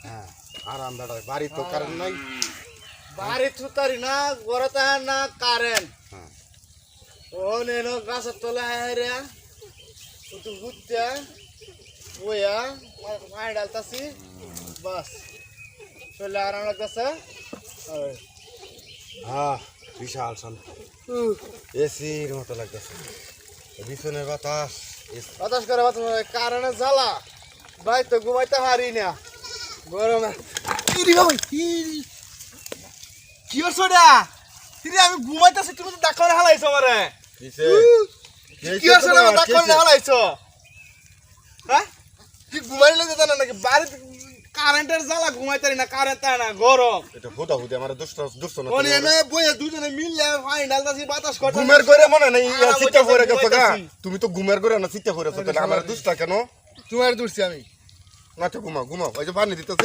হ্যাঁ আরাম দাদা বাড়ি তো কারেন্ট নাই বাড়ি থুতারি না ঘরে তাহার না কারেন্ট হ্যাঁ ও নেনো গাছের তলা হারে একটু ঘুরতে বইয়া মাই ডালতাছি বাস চলে আরাম লাগতেছে হ্যাঁ বিশাল শান্ত এসির মতো লাগতেছে বিছনের বাতাস বাতাস করে কারেন্ট জ্বালা ভাই তো ঘুমাইতে হারি না গরমে কি হচ্ছে আমি ঘুমাইতেছি তুমি তো ডাক্তার হালাইছো আমারে কি হচ্ছে আমার ডাক্তার হালাইছো হ্যাঁ কি ঘুমাইলে তো জানা নাকি বাড়িতে কারেন্টের জ্বালা ঘুমাইতারি না কারেন্ট তাই না গরম এটা ফুটা ফুটে আমার দুষ্ট না ওনে এনে বইয়ে দুজনে মিললে ফাইনাল দাসি বাতাস করতে ঘুমের করে মনে নাই চিত্তা পড়ে গেছে গা তুমি তো ঘুমের করে না চিত্তা পড়েছো তাহলে আমার দুষ্টা কেন তোমার দুষ্টি আমি না তো ঘুমাও ওই যে পানি দিতেছে